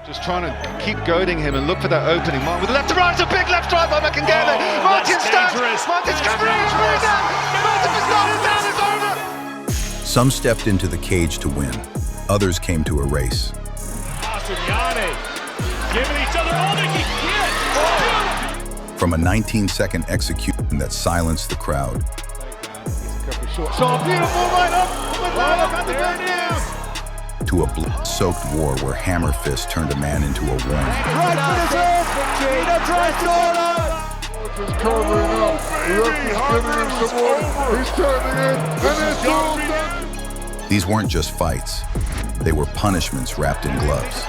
Just trying to keep goading him and look for that opening. Martin with the left to right, it's a big left drive by Makengele. Martin stands, Martin's covering, he's falling down. Martin is down, it's over. Some stepped into the cage to win. Others came to a race. Giving each other all they can get. From a 19-second execution that silenced the crowd. So beautiful right up. There it is. To a blood-soaked war where hammer fists turned a man into a worm. Right for his head. Gina tries to hold up. He's covering up. The referee's giving him some water. He's turning in, and it's all done. These weren't just fights. They were punishments wrapped in gloves.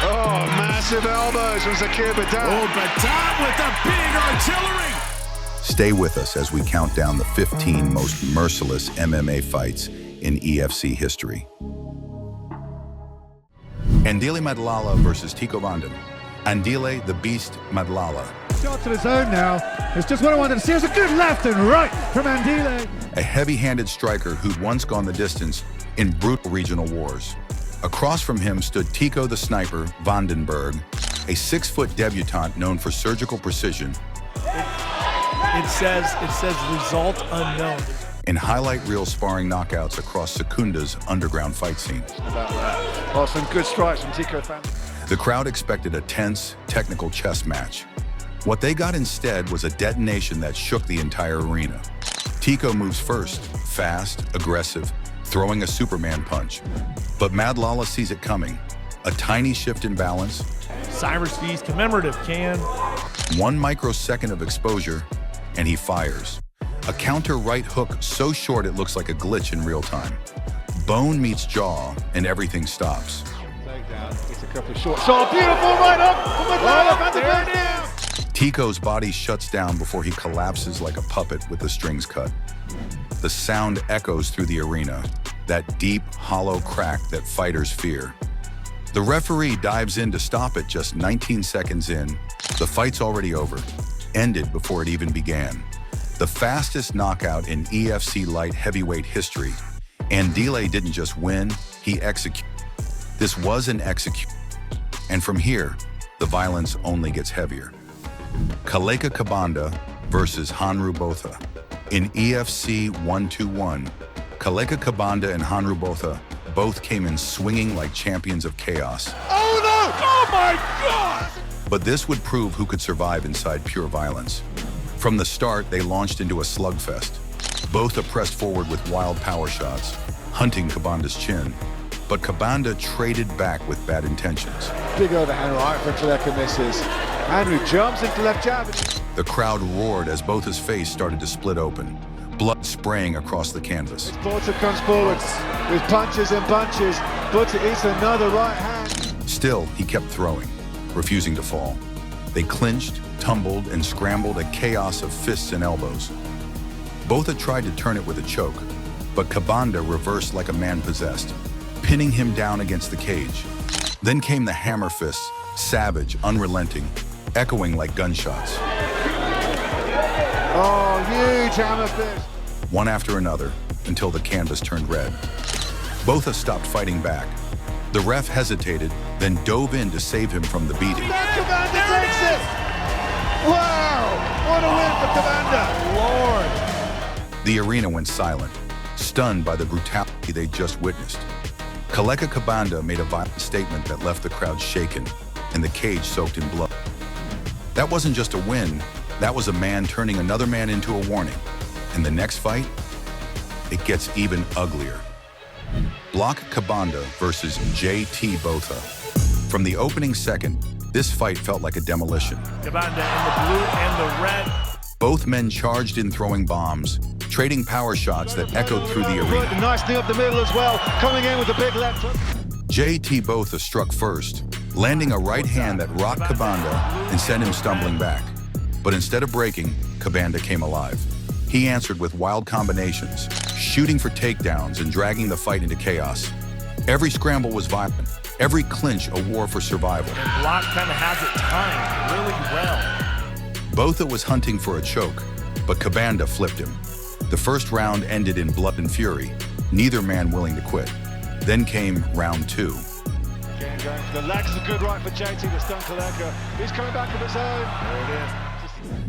Oh, massive elbows from Zakir Badat. Oh, Badat with the big artillery. Stay with us as we count down the 15 most merciless MMA fights in EFC history. Andile Madlala versus Tico Vanden. Andile the Beast Madlala. Shot to the zone now. It's just what I wanted to see. It's a good left and right from Andile. A heavy-handed striker who'd once gone the distance in brutal regional wars. Across from him stood Tico the Sniper Vandenberg, a 6-foot debutante known for surgical precision. It says result unknown. In highlight reel sparring knockouts across Secunda's underground fight scene. Oh, some good strikes from Tico Vanden. The crowd expected a tense, technical chess match. What they got instead was a detonation that shook the entire arena. Tico moves first, fast, aggressive, throwing a Superman punch. But Madlala sees it coming. A tiny shift in balance. Cyrus V's commemorative can. 1 microsecond of exposure, and he fires. A counter right hook so short it looks like a glitch in real time. Bone meets jaw, and everything stops. Takedown, it's a couple of shots. So beautiful right up from Madlala. There it is. Tico's body shuts down before he collapses like a puppet with the strings cut. The sound echoes through the arena, that deep, hollow crack that fighters fear. The referee dives in to stop it just 19 seconds in. The fight's already over, ended before it even began. The fastest knockout in EFC light heavyweight history. Andile didn't just win, he executed. This was an execution. And from here, the violence only gets heavier. Kaleka Kabanda versus Hanru Botha. In EFC 121, Kaleka Kabanda and Hanru Botha both came in swinging like champions of chaos. Oh no! Oh my God! But this would prove who could survive inside pure violence. From the start, they launched into a slugfest. Both pressed forward with wild power shots, hunting Kabanda's chin. But Kabanda traded back with bad intentions. Big overhand right from Kaleka misses. Andrew jumps into left jab. The crowd roared as Botha's face started to split open, blood spraying across the canvas. Botha comes forward with punches and bunches. Botha eats another right hand. Still, he kept throwing, refusing to fall. They clinched, tumbled, and scrambled, a chaos of fists and elbows. Botha tried to turn it with a choke, but Kabanda reversed like a man possessed, pinning him down against the cage. Then came the hammer fists, savage, unrelenting, echoing like gunshots. Oh, huge hammer fist. One after another, until the canvas turned red. Botha stopped fighting back. The ref hesitated, then dove in to save him from the beating. Kabanda takes it! Wow! What a win for Kabanda! Lord. The arena went silent, stunned by the brutality they just witnessed. Kaleka Kabanda made a violent statement that left the crowd shaken and the cage soaked in blood. That wasn't just a win, that was a man turning another man into a warning. In the next fight, it gets even uglier. Block Kabanda versus JT Botha. From the opening second, this fight felt like a demolition. Kabanda in the blue and the red. Both men charged in throwing bombs, trading power shots that echoed through the arena. Nice knee up the middle as well, coming in with a big left hook. JT Botha struck first, landing a right hand that rocked Kabanda and sent him stumbling back. But instead of breaking, Kabanda came alive. He answered with wild combinations, shooting for takedowns and dragging the fight into chaos. Every scramble was violent, every clinch a war for survival. And Block kind of has it timed really well. Botha was hunting for a choke, but Kabanda flipped him. The first round ended in blood and fury, neither man willing to quit. Then came round two. Again, going for the legs, a good right for JT, the stunt collector. He's coming back of his own. There it is.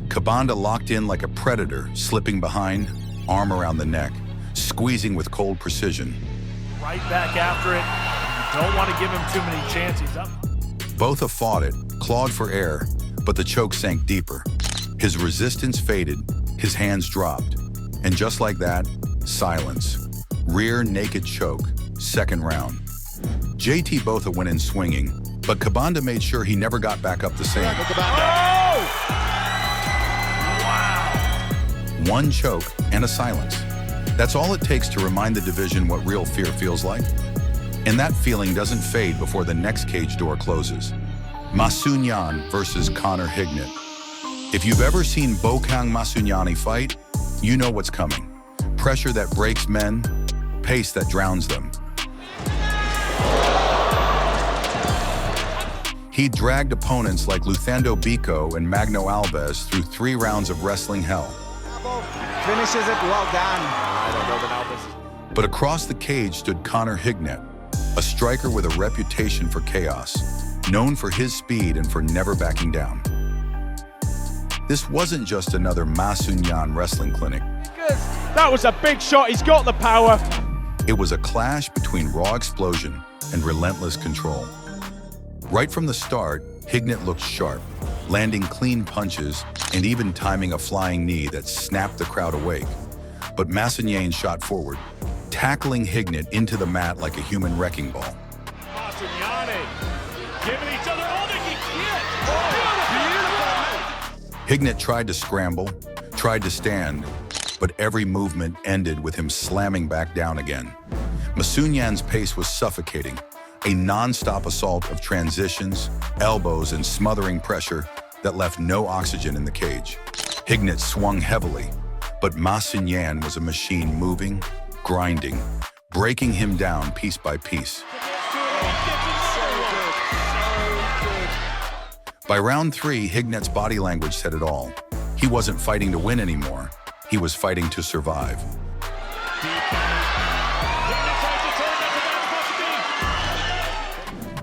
Kabanda locked in like a predator, slipping behind, arm around the neck, squeezing with cold precision. Right back after it. You don't want to give him too many chances. Up. Both have fought it, clawed for air, but the choke sank deeper. His resistance faded, his hands dropped, and just like that, silence. Rear naked choke, second round. JT Botha went in swinging, but Kabanda made sure he never got back up the same. Oh! Wow. One choke and a silence. That's all it takes to remind the division what real fear feels like. And that feeling doesn't fade before the next cage door closes. Masunyan versus Conor Hignett. If you've ever seen Bokang Masunyani fight, you know what's coming. Pressure that breaks men, pace that drowns them. He dragged opponents like Luthando Biko and Magno Alves through 3 rounds of wrestling hell. Finishes it, well done. I don't know that Alves. But across the cage stood Conor Hignett, a striker with a reputation for chaos, known for his speed and for never backing down. This wasn't just another Masunyan wrestling clinic. That was a big shot. He's got the power. It was a clash between raw explosion and relentless control. Right from the start, Hignett looked sharp, landing clean punches and even timing a flying knee that snapped the crowd awake. But Masunyan shot forward, tackling Hignett into the mat like a human wrecking ball. Masunyani giving each other all they can get. Hignett tried to scramble, tried to stand, but every movement ended with him slamming back down again. Masunyan's pace was suffocating, a non-stop assault of transitions, elbows, and smothering pressure that left no oxygen in the cage. Hignett swung heavily, but Masunyan was a machine moving, grinding, breaking him down piece by piece. By round 3, Hignett's body language said it all. He wasn't fighting to win anymore. He was fighting to survive.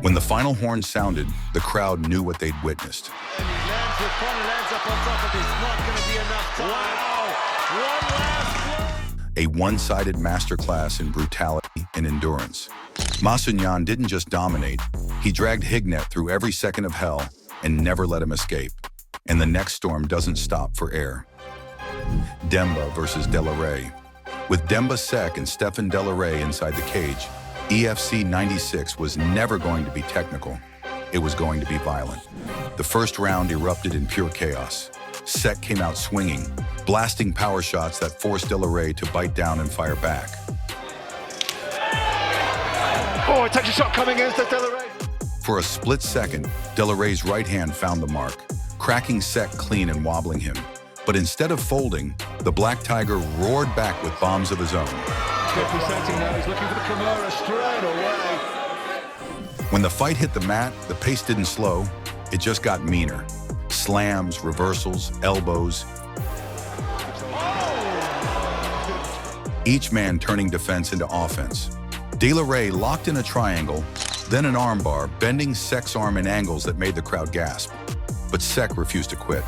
When the final horn sounded, the crowd knew what they'd witnessed. A one-sided masterclass in brutality and endurance. Masunyan didn't just dominate, he dragged Hignett through every second of hell and never let him escape. And the next storm doesn't stop for air. Demba versus De La Rey. With Demba Sek and Stefan De La Rey inside the cage, EFC 96 was never going to be technical. It was going to be violent. The first round erupted in pure chaos. Sek came out swinging, blasting power shots that forced De La Rey to bite down and fire back. Oh, it takes a shot coming in, De La Rey. For a split second, De La Rey's right hand found the mark, cracking Sek clean and wobbling him. But instead of folding, the Black Tiger roared back with bombs of his own. Presenting now, he's looking for the Kimura straight away. When the fight hit the mat, the pace didn't slow, it just got meaner. Slams, reversals, elbows. Each man turning defense into offense. De La Rey locked in a triangle, then an armbar, bending Sek's arm in angles that made the crowd gasp. But Sek refused to quit.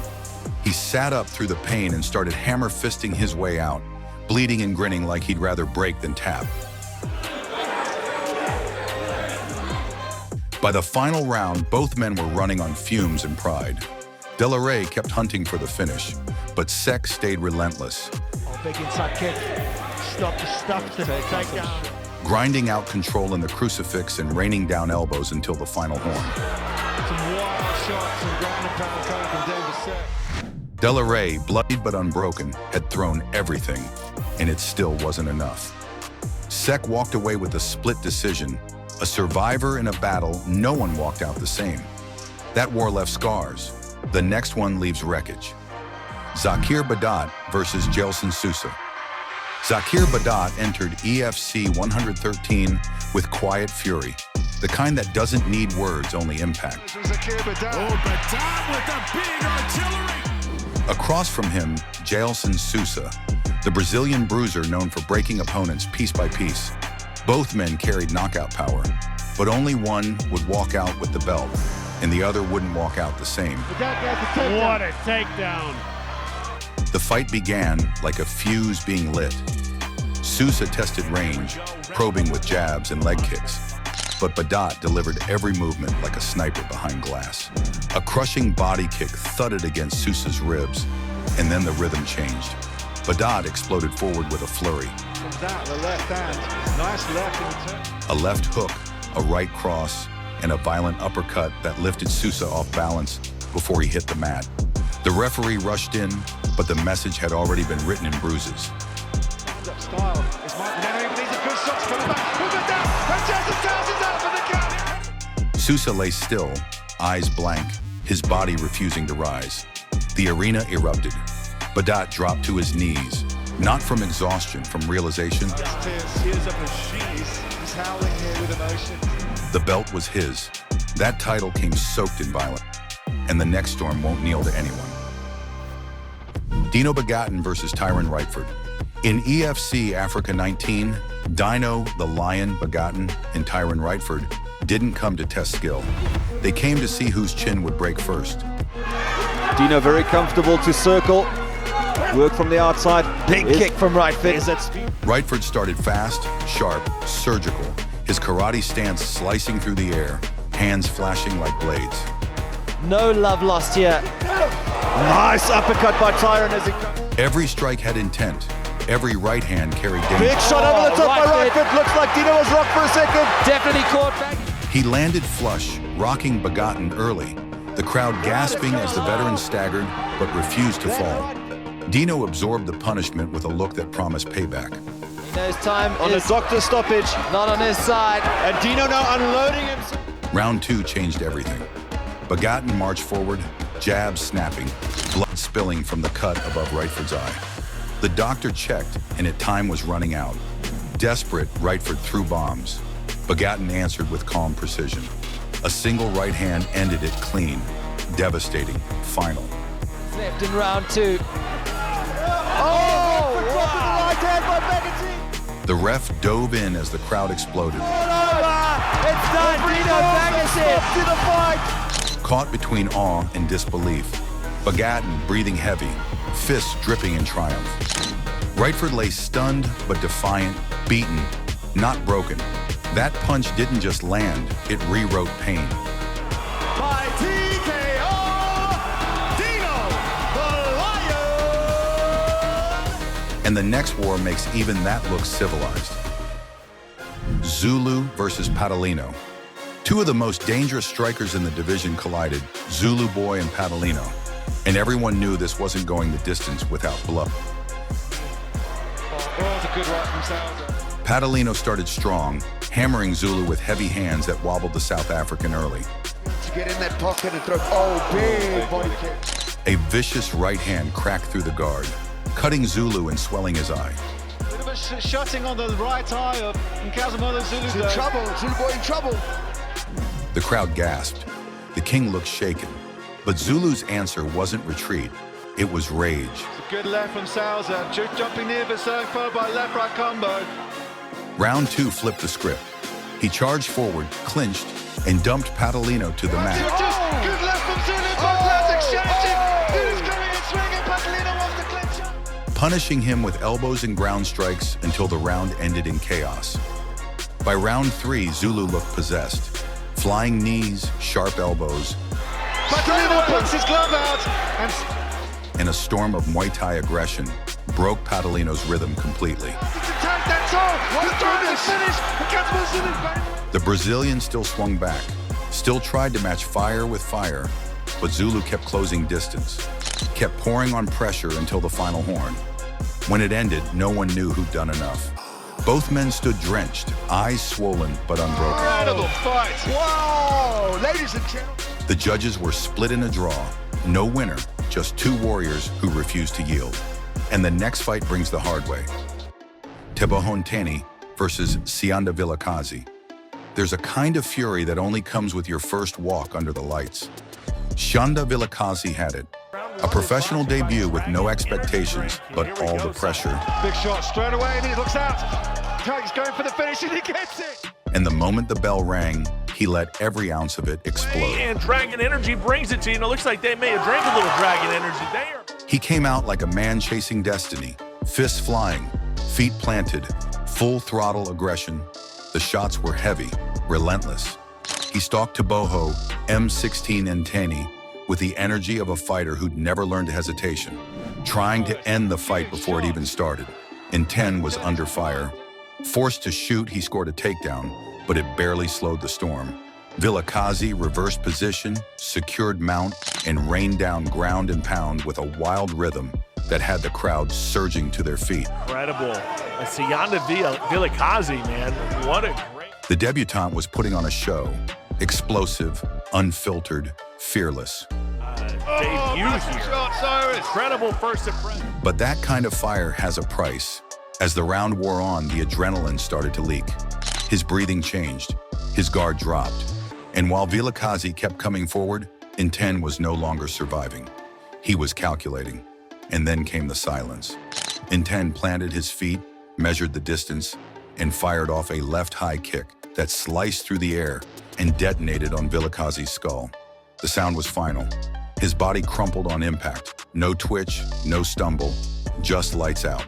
He sat up through the pain and started hammer fisting his way out, bleeding and grinning like he'd rather break than tap. By the final round, both men were running on fumes and pride. De La Rey kept hunting for the finish, but Sek stayed relentless. Oh, big inside kick. Stop the stuff to take down. Grinding out control in the crucifix and raining down elbows until the final horn. Some wild shots and ground and pound coming from Demba Sek. De La Rey, bloodied but unbroken, had thrown everything, and it still wasn't enough. Sek walked away with a split decision. A survivor in a battle, no one walked out the same. That war left scars. The next one leaves wreckage. Zakir Badat versus Gelson Sousa. Zakir Badat entered EFC 113 with quiet fury, the kind that doesn't need words, only impact. Zakir Badat. Oh, Badat with the big artillery. Across from him, Gelson Sousa, the Brazilian bruiser known for breaking opponents piece by piece. Both men carried knockout power. but only one would walk out with the belt, and the other wouldn't walk out the same. What a takedown. The fight began like a fuse being lit. Sousa tested range, probing with jabs and leg kicks. But Badat delivered every movement like a sniper behind glass. A crushing body kick thudded against Sousa's ribs, and then the rhythm changed. Badat exploded forward with a flurry. From that, the left hand. Nice left in turn. A left hook, a right cross, and a violent uppercut that lifted Sousa off balance before he hit the mat. The referee rushed in, but the message had already been written in bruises. Stand-up style. It's Martin Henry, but these are good shots coming back. Move it down, and Jason Towns is out for the count. Sousa lay still, eyes blank, his body refusing to rise. The arena erupted. Badat dropped to his knees, not from exhaustion, from realization. Tears up his sheets. He's howling here with emotion. The belt was his. That title came soaked in violence, and the next storm won't kneel to anyone. Dino Begatin versus Tyron Rightford. In EFC Africa 19, Dino the Lion Begatin and Tyron Rightford didn't come to test skill. They came to see whose chin would break first. Dino very comfortable to circle. Work from the outside. Big kick from Rightford. Rightford started fast, sharp, surgical, his karate stance slicing through the air, hands flashing like blades. No love lost here. Nice uppercut by Tyron as he... Every strike had intent. Every right hand carried danger. Big shot over the top by Rightford. Looks like Dino was rocked for a second. Definitely caught back. He landed flush, rocking Begatin early, the crowd gasping as the veteran staggered but refused to fall. Dino absorbed the punishment with a look that promised payback. Dino's time on the doctor's stoppage. Not on his side. And Dino now unloading himself. Round 2 changed everything. Begatin marched forward, jabs snapping, blood spilling from the cut above Rightford's eye. The doctor checked, and at time was running out. Desperate, Rightford threw bombs. Begatin answered with calm precision. A single right hand ended it clean, devastating, final. Left in round 2. Oh! Dropping the right hand by Begatin. The ref dove in as the crowd exploded. It's done. Dino Begatin to the fight. Caught between awe and disbelief, Begatin breathing heavy, fists dripping in triumph. Rightford lay stunned but defiant, beaten, not broken. That punch didn't just land, it rewrote pain. By TKO, Dino the Lion. And the next war makes even that look civilized. Zulu versus Padalino. Two of the most dangerous strikers in the division collided, Zulu Boy and Padalino, and everyone knew this wasn't going the distance without blood. Oh, it's a good right from Sousa. Padalino started strong, hammering Zulu with heavy hands that wobbled the South African early. To get in that pocket and throw, big body kick. A vicious right hand cracked through the guard, cutting Zulu and swelling his eye. Bit of a shutting on the right eye of Nkazimoto Zulu's In trouble, Zulu Boy in trouble. The crowd gasped. The king looked shaken. But Zulu's answer wasn't retreat. It was rage. It's a good left from Sousa. Jumping near but so followed by left-right combo. Round 2 flipped the script. He charged forward, clinched, and dumped Padalino to the mat. Good left from Zulu. Both left exchanging. Zulu's coming and swinging. Padalino wants to clinch. Punishing him with elbows and ground strikes until the round ended in chaos. By round 3, Zulu looked possessed. Flying knees, sharp elbows, Padalino puts his glove out and a storm of Muay Thai aggression broke Padalino's rhythm completely. The Brazilian still swung back, still tried to match fire with fire, but Zulu kept closing distance, kept pouring on pressure until the final horn. When it ended, no one knew who'd done enough. Both men stood drenched, eyes swollen but unbroken. Incredible fight. Whoa, ladies and gentlemen. The judges were split in a draw. No winner, just two warriors who refused to yield. And the next fight brings the hard way. Tebohonteni versus Sianda Vilakazi. There's a kind of fury that only comes with your first walk under the lights. Sianda Vilakazi had it. A professional debut with no expectations, but all the pressure. Big shot straight away and he looks out. He's going for the finish and he gets it. And the moment the bell rang, he let every ounce of it explode. And Dragon Energy brings it to you, and it looks like they may have drank a little Dragon Energy there. He came out like a man chasing destiny, fists flying, feet planted, full throttle aggression. The shots were heavy, relentless. He stalked Teboho M16 Ntene with the energy of a fighter who'd never learned hesitation, trying to end the fight before it even started. Ntene was under fire. Forced to shoot, he scored a takedown, but it barely slowed the storm. Vilakazi reversed position, secured mount, and rained down ground and pound with a wild rhythm that had the crowd surging to their feet. Incredible. Sayanda Vilakazi, man. What a great... The debutante was putting on a show. Explosive, unfiltered, fearless. Debut here. Incredible first impression. But that kind of fire has a price. As the round wore on, the adrenaline started to leak. His breathing changed. His guard dropped. And while Vilakazi kept coming forward, Ntene was no longer surviving. He was calculating. And then came the silence. Ntene planted his feet, measured the distance, and fired off a left high kick that sliced through the air and detonated on Vilakazi's skull. The sound was final. His body crumpled on impact. No twitch, no stumble, just lights out.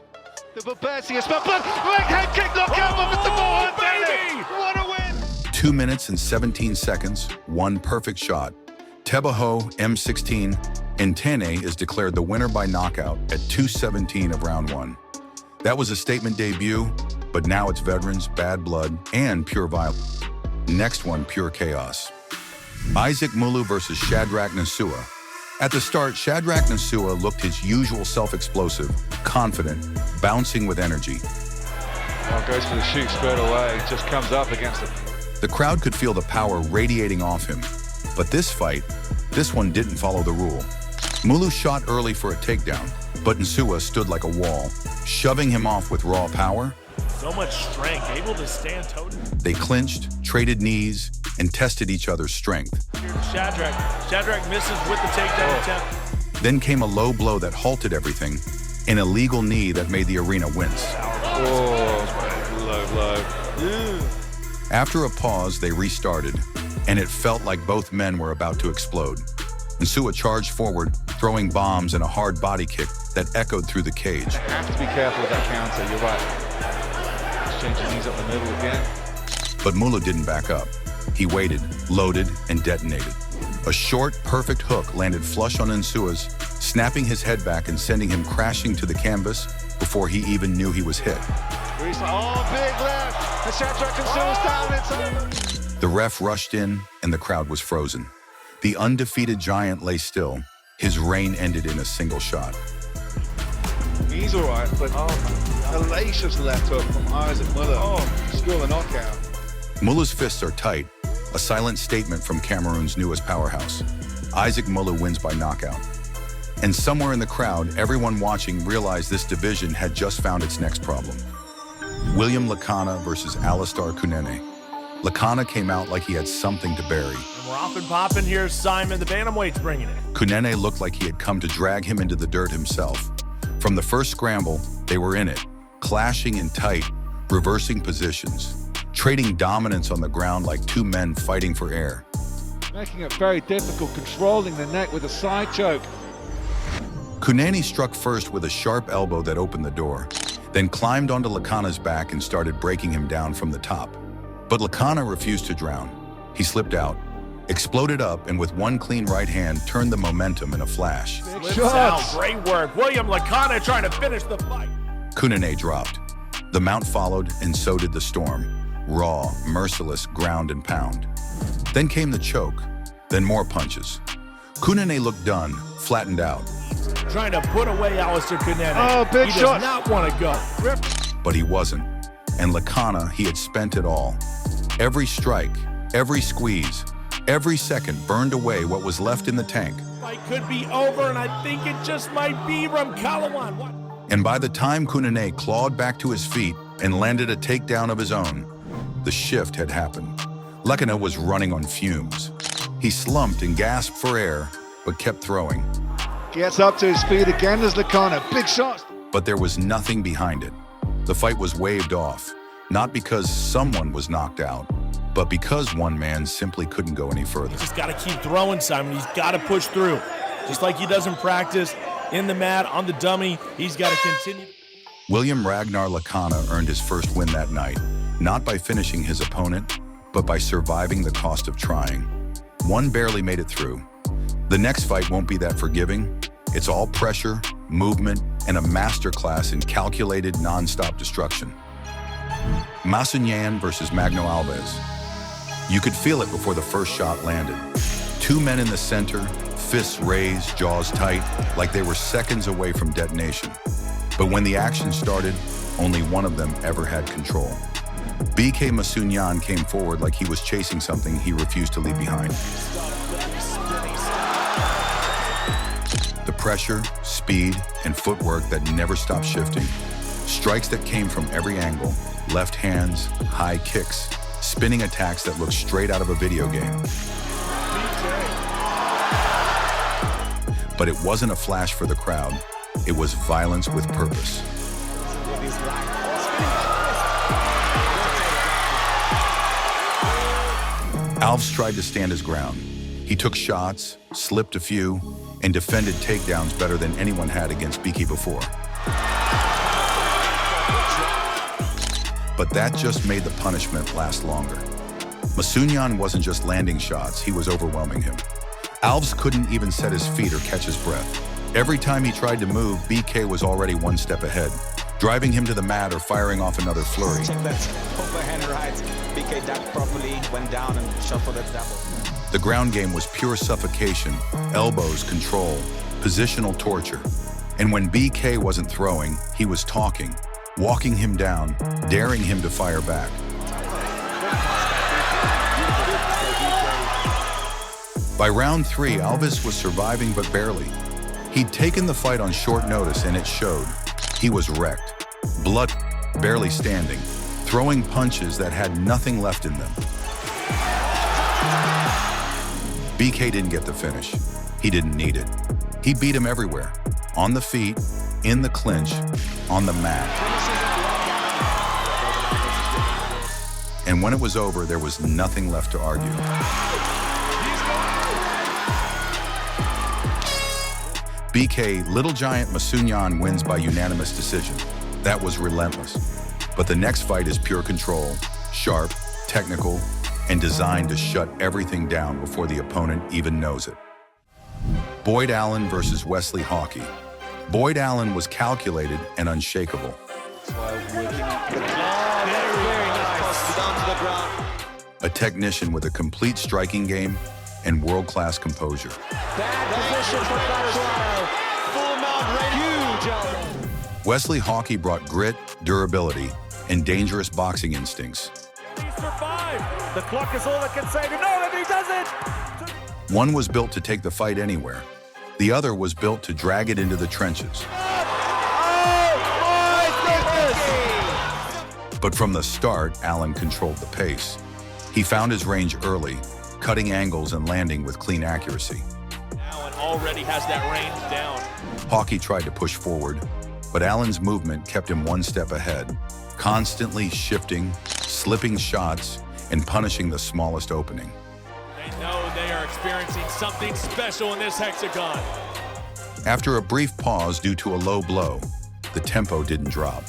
The Babesia spot, but leg head kick knockout by Mr. baby! What a win! 2 minutes and 17 seconds, one perfect shot. Teboho M16 Ntene is declared the winner by knockout at 2:17 of round 1. That was a statement debut, but now it's veterans, bad blood, and pure violence. Next one, pure chaos. Isaac Mulu versus Shadrack Nasua. At the start, Shadrack Nasua looked his usual self-explosive, confident, bouncing with energy. Well, goes for the shoot straight away, just comes up against it. The crowd could feel the power radiating off him. But this fight, this one didn't follow the rule. Mulu shot early for a takedown, but Nasua stood like a wall, shoving him off with raw power. So much strength, able to stand toe-to-toe. They clinched, traded knees, and tested each other's strength. Shadrack misses with the takedown attempt. Then came a low blow that halted everything, an illegal knee that made the arena wince. Low blow. After a pause, they restarted, and it felt like both men were about to explode. Nasua charged forward, throwing bombs and a hard body kick that echoed through the cage. You have to be careful with that counter, you're right. Exchanging knees up the middle again. But Mulu didn't back up. He waited, loaded, and detonated. A short, perfect hook landed flush on Nsua's, snapping his head back and sending him crashing to the canvas before he even knew he was hit. Oh, big left. The Shadrack Nasua's down. It's over. The ref rushed in, and the crowd was frozen. The undefeated giant lay still. His reign ended in a single shot. He's all right, but hellacious left hook from Isaac Mulu. Score the knockout. Mulu's fists are tight, a silent statement from Cameroon's newest powerhouse. Isaac Mulu wins by knockout. And somewhere in the crowd, everyone watching realized this division had just found its next problem. William Lakana versus Alistair Kunene. Lakana came out like he had something to bury. And we're off and popping here, Simon. The bantamweight's bringing it. Kunene looked like he had come to drag him into the dirt himself. From the first scramble, they were in it, clashing in tight, reversing positions, trading dominance on the ground like two men fighting for air. Making it very difficult, controlling the neck with a side choke. Kunene struck first with a sharp elbow that opened the door, then climbed onto Lakana's back and started breaking him down from the top. But Lakana refused to drown. He slipped out, exploded up, and with one clean right hand, turned the momentum in a flash. Great work. William Lakana trying to finish the fight. Kunene dropped. The mount followed, and so did the storm. Raw, merciless, ground and pound. Then came the choke, then more punches. Kunene looked done, flattened out. Trying to put away Alistair Kunene. Oh, big he shot. Does not want to go. But he wasn't. And Lakana, he had spent it all. Every strike, every squeeze, every second burned away what was left in the tank. Fight could be over, and I think it just might be from Kalawan. What? And by the time Kunene clawed back to his feet and landed a takedown of his own, the shift had happened. Lakana was running on fumes. He slumped and gasped for air, but kept throwing. Gets up to his feet again as Lakana. Big shots. But there was nothing behind it. The fight was waved off, not because someone was knocked out, But because one man simply couldn't go any further. He's just got to keep throwing, Simon. He's got to push through. Just like he does in practice, in the mat, on the dummy, he's got to continue. William Ragnar Lacana earned his first win that night, not by finishing his opponent, but by surviving the cost of trying. One barely made it through. The next fight won't be that forgiving. It's all pressure, movement, and a masterclass in calculated, non-stop destruction. Masunyan versus Magno Alves. You could feel it before the first shot landed. Two men in the center, fists raised, jaws tight, like they were seconds away from detonation. But when the action started, only one of them ever had control. BK Masunyan came forward like he was chasing something he refused to leave behind. The pressure, speed, and footwork that never stopped shifting. Strikes that came from every angle, left hands, high kicks, spinning attacks that looked straight out of a video game. But it wasn't a flash for the crowd. It was violence with purpose. Alves tried to stand his ground. He took shots, slipped a few, and defended takedowns better than anyone had against BK before. But that just made the punishment last longer. Masunyan wasn't just landing shots, he was overwhelming him. Alves couldn't even set his feet or catch his breath. Every time he tried to move, BK was already one step ahead, driving him to the mat or firing off another flurry. Check that overhand right. BK ducked properly, went down and shot for that double. The ground game was pure suffocation, elbows, control, positional torture. And when BK wasn't throwing, he was talking, walking him down, daring him to fire back. By round 3, Alves was surviving but barely. He'd taken the fight on short notice and it showed. He was wrecked, blood, barely standing, throwing punches that had nothing left in them. BK didn't get the finish. He didn't need it. He beat him everywhere, on the feet, in the clinch, on the mat. And when it was over, there was nothing left to argue. BK, Little Giant Masunyan wins by unanimous decision. That was relentless. But the next fight is pure control, sharp, technical, and designed to shut everything down before the opponent even knows it. Boyd Allen versus Wesley Hawkey. Boyd Allen was calculated and unshakable. A technician with a complete striking game and world-class composure. Wesley Hawkey brought grit, durability, and dangerous boxing instincts. He survived. The clock is all that can say to know that he does it. One was built to take the fight anywhere. The other was built to drag it into the trenches. But from the start, Allen controlled the pace. He found his range early, cutting angles and landing with clean accuracy. Allen already has that range down. Hawkey tried to push forward, but Allen's movement kept him one step ahead, constantly shifting, slipping shots, and punishing the smallest opening. They know they are experiencing something special in this hexagon. After a brief pause due to a low blow, the tempo didn't drop.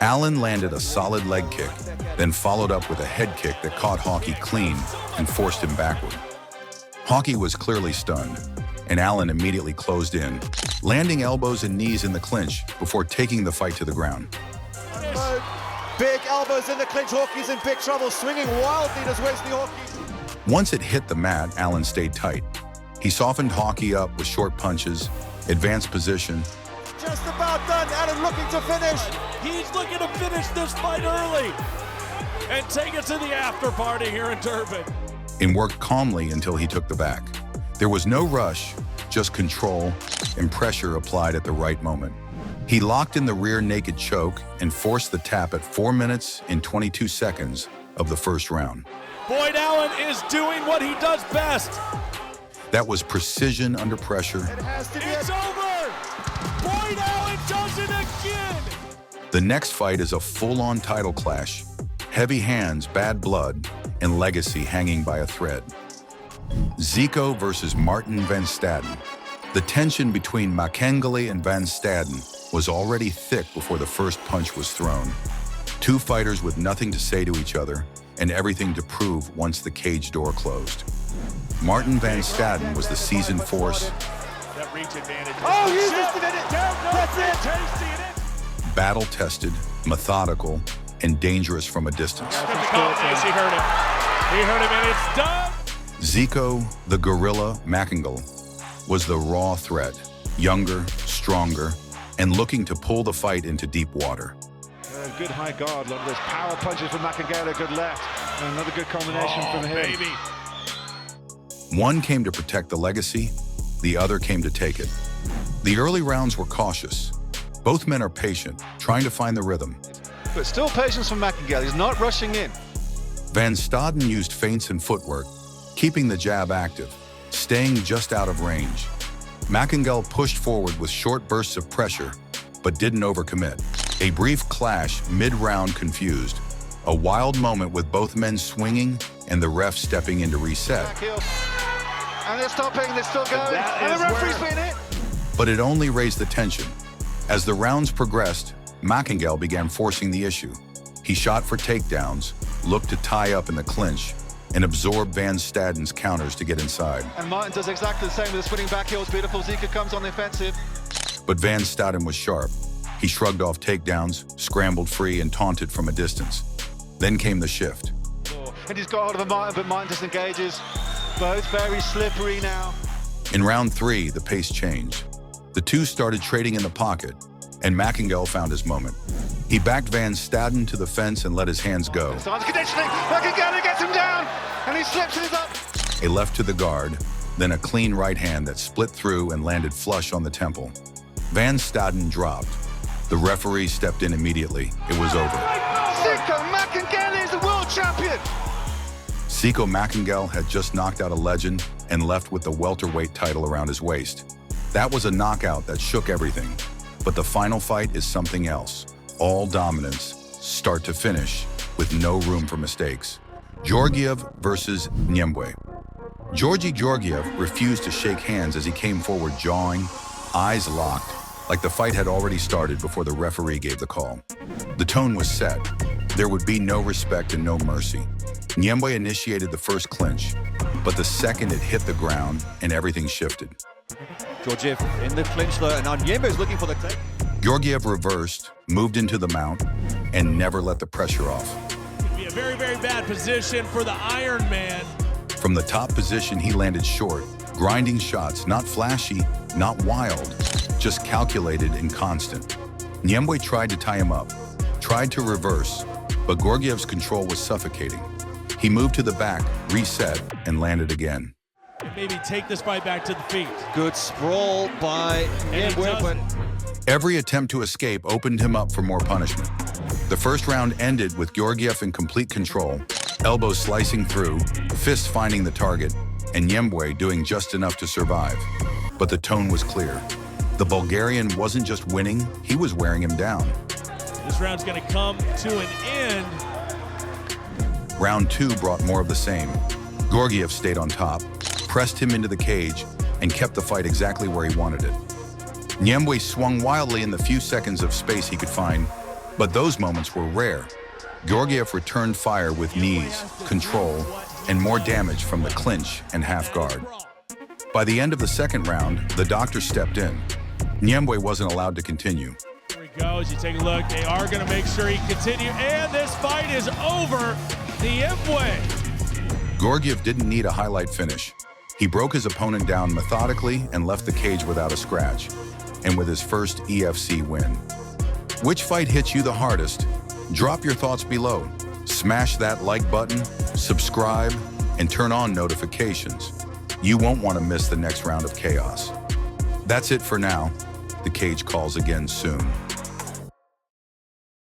Allen landed a solid leg kick, then followed up with a head kick that caught Hawkey clean and forced him backward. Hawkey was clearly stunned, and Allen immediately closed in, landing elbows and knees in the clinch before taking the fight to the ground. Big elbows in the clinch. Hawkey's in big trouble, swinging wildly does Wesley Hawkey. Once it hit the mat, Allen stayed tight. He softened Hawkey up with short punches, advanced position. Just about done, Allen looking to finish. He's looking to finish this fight early and take it to the after party here in Durban. And worked calmly until he took the back. There was no rush, just control and pressure applied at the right moment. He locked in the rear naked choke and forced the tap at 4 minutes and 22 seconds of the first round. Boyd Allen is doing what he does best. That was precision under pressure. It's over! Boyd Allen does it again! The next fight is a full-on title clash. Heavy hands, bad blood, and legacy hanging by a thread. Zico versus Martin van Staden. The tension between Makengele and van Staden was already thick before the first punch was thrown. Two fighters with nothing to say to each other and everything to prove once the cage door closed. Martin van Staden was the seasoned force. That reach advantage. Oh, he's just in it. That's it. Battle-tested, methodical, and dangerous from a distance. He heard him. He heard him, and it's done. Zico, the gorilla Makengele, was the raw threat, younger, stronger, and looking to pull the fight into deep water. Good high guard, look at those power punches from Makengele, good left. And another good combination from him. Baby. One came to protect the legacy, the other came to take it. The early rounds were cautious. Both men are patient, trying to find the rhythm. But still patience from Makengele, he's not rushing in. Van Staden used feints and footwork, keeping the jab active, staying just out of range. Makengele pushed forward with short bursts of pressure, but didn't overcommit. A brief clash mid-round confused. A wild moment with both men swinging and the ref stepping in to reset. And they're stopping, they're still going, and the referee's been hit. But it only raised the tension. As the rounds progressed, Makengele began forcing the issue. He shot for takedowns, looked to tie up in the clinch, and absorb van Staden's counters to get inside. And Martin does exactly the same with the spinning back heel. It's beautiful. Zico comes on the offensive. But van Staden was sharp. He shrugged off takedowns, scrambled free, and taunted from a distance. Then came the shift. And he's got hold of a Martin, but Martin disengages. Both very slippery now. In round 3, the pace changed. The two started trading in the pocket, and Makengele found his moment. He backed van Staden to the fence and let his hands go. Starts conditioning. Makengele gets him down, and he slips and he's up. A left to the guard, then a clean right hand that split through and landed flush on the temple. Van Staden dropped. The referee stepped in immediately. It was over. Zico Makengele is the world champion. Zico Makengele had just knocked out a legend and left with the welterweight title around his waist. That was a knockout that shook everything. But the final fight is something else. All dominance, start to finish, with no room for mistakes. Georgiev versus Nyembwe. Georgi Georgiev refused to shake hands as he came forward jawing, eyes locked, like the fight had already started before the referee gave the call. The tone was set. There would be no respect and no mercy. Nyembwe initiated the first clinch, but the second it hit the ground and everything shifted. Georgiev in the clinch though, and now Nyembwe is looking for the take. Georgiev reversed, moved into the mount, and never let the pressure off. Could be a very, very bad position for the Iron Man. From the top position, he landed short, grinding shots, not flashy, not wild, just calculated and constant. Nyembwe tried to tie him up, tried to reverse, but Georgiev's control was suffocating. He moved to the back, reset, and landed again. Maybe take this fight back to the feet. Good sprawl by Nyembwe, but Every attempt to escape opened him up for more punishment. The first round ended with Georgiev in complete control, elbows slicing through, fists finding the target, and Nyembwe doing just enough to survive. But the tone was clear. The Bulgarian wasn't just winning, he was wearing him down. This round's going to come to an end. Round 2 brought more of the same. Georgiev stayed on top, pressed him into the cage, and kept the fight exactly where he wanted it. Nyembwe swung wildly in the few seconds of space he could find, but those moments were rare. Georgiev returned fire with knees, control, and more damage from the clinch and half guard. By the end of the second round, the doctor stepped in. Nyembwe wasn't allowed to continue. Here he goes, you take a look, they are going to make sure he continue, and this fight is over. Nyembwe. Georgiev didn't need a highlight finish. He broke his opponent down methodically and left the cage without a scratch, and with his first EFC win. Which fight hits you the hardest? Drop your thoughts below. Smash that like button, subscribe, and turn on notifications. You won't want to miss the next round of chaos. That's it for now. The cage calls again soon.